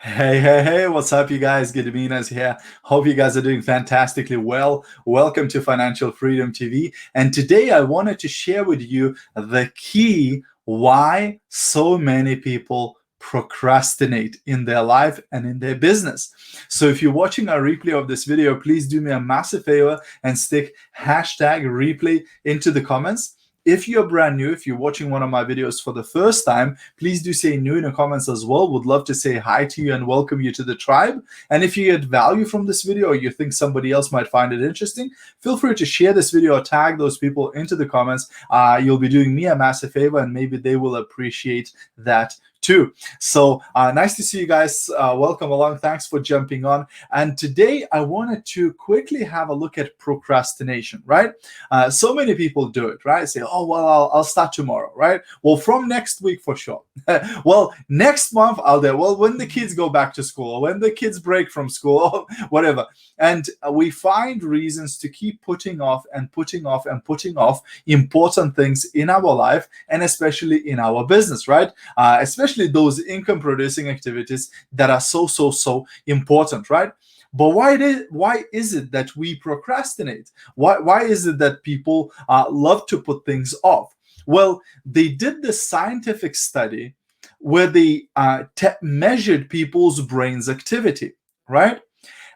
Hey, what's up, you guys? Gediminas here. Hope you guys are doing fantastically well. Welcome to Financial Freedom TV. And today I wanted to share with you the key why so many people procrastinate in their life and in their business. So if you're watching a replay of this video, please do me a massive favor and stick hashtag replay into the comments. If you're brand new, if you're watching one of my videos for the first time, please do say new in the comments as well. Would love to say hi to you and welcome you to the tribe. And if you get value from this video or you think somebody else might find it interesting, feel free to share this video or tag those people into the comments. You'll be doing me a massive favor and maybe they will appreciate that too. So nice to see you guys. Welcome along. Thanks for jumping on. And today I wanted to quickly have a look at procrastination, right? So many people do it, right? Say, oh, well, I'll start tomorrow, right? Well, from next week for sure. Well, next month I'll do it. Well, when the kids go back to school, or when the kids break from school, or whatever. And we find reasons to keep putting off and putting off and putting off important things in our life, and especially in our business, right? Especially those income producing activities that are so important, right? But why is it that we procrastinate? Why is it that people love to put things off? Well, they did this scientific study where they measured people's brain's activity, right?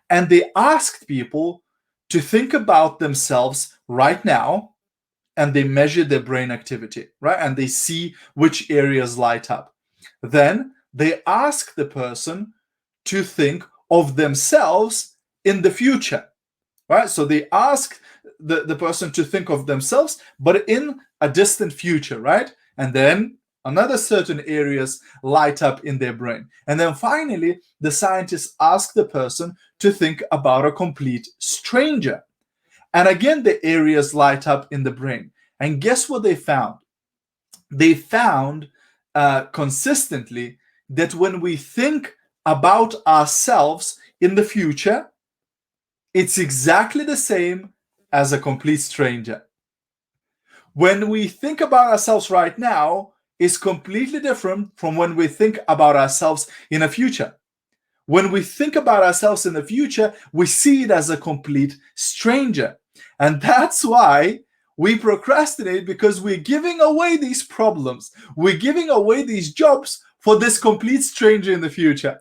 And they asked people to think about themselves right now, and they measured their brain activity, right? And they see which areas light up. Then they ask the person to think of themselves in the future, right? So they ask the person to think of themselves, but in a distant future, right? And then another certain areas light up in their brain. And then finally, the scientists ask the person to think about a complete stranger. And again, the areas light up in the brain. And guess what they found? They found consistently that when we think about ourselves in the future, it's exactly the same as a complete stranger. When we think about ourselves right now, it's completely different from when we think about ourselves in the future. When we think about ourselves in the future, we see it as a complete stranger. And that's why we procrastinate, because we're giving away these problems. We're giving away these jobs for this complete stranger in the future.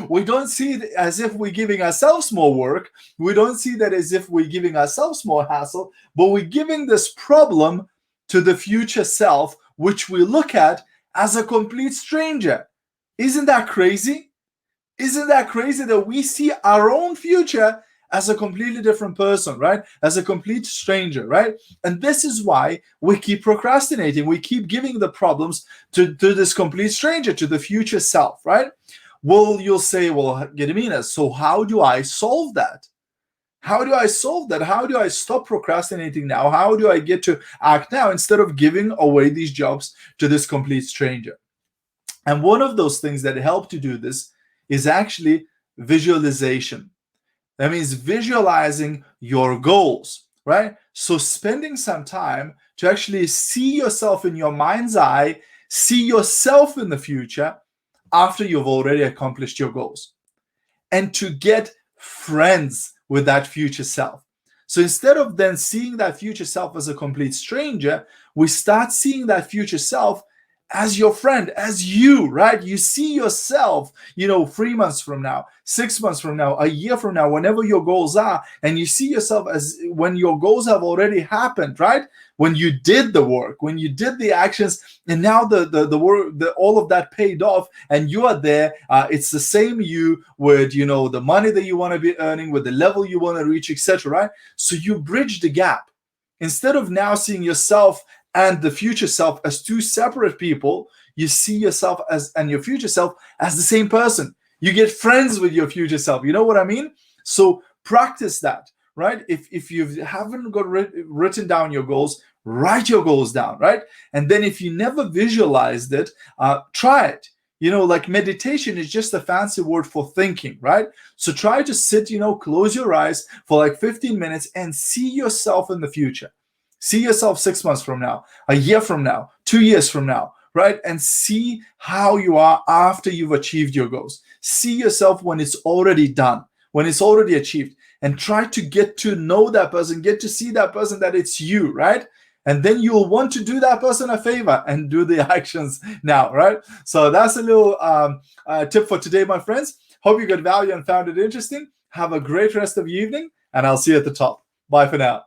We don't see it as if we're giving ourselves more work. We don't see that as if we're giving ourselves more hassle, but we're giving this problem to the future self, which we look at as a complete stranger. Isn't that crazy? Isn't that crazy that we see our own future as a completely different person, right? As a complete stranger, right? And this is why we keep procrastinating. We keep giving the problems to this complete stranger, to the future self, right? Well, you'll say, well, Gediminas, so how do I solve that? How do I solve that? How do I stop procrastinating now? How do I get to act now instead of giving away these jobs to this complete stranger? And one of those things that help to do this is actually visualization. That means visualizing your goals, right? So spending some time to actually see yourself in your mind's eye, see yourself in the future after you've already accomplished your goals, and to get friends with that future self. So instead of then seeing that future self as a complete stranger, we start seeing that future self as your friend, as you, right? You see yourself, 3 months from now, 6 months from now, a year from now, whenever your goals are, and you see yourself as when your goals have already happened, right? When you did the work, when you did the actions, and now the work, all of that paid off, and you are there. It's the same you with, the money that you want to be earning, with the level you want to reach, etc., right? So you bridge the gap. Instead of now seeing yourself and the future self as two separate people, you see yourself and your future self as the same person. You get friends with your future self. You know what I mean? So practice that, right? If you haven't got written down your goals, write your goals down, right? And then if you never visualized it, try it. Like meditation is just a fancy word for thinking, right? So try to sit, close your eyes for like 15 minutes and see yourself in the future. See yourself 6 months from now, a year from now, 2 years from now. right? And see how you are after you've achieved your goals. See yourself when it's already done, when it's already achieved, and try to get to know that person, get to see that person, that it's you, right? And then you'll want to do that person a favor and do the actions now, right? So that's a little tip for today, my friends. Hope you got value and found it interesting. Have a great rest of your evening, and I'll see you at the top. Bye for now.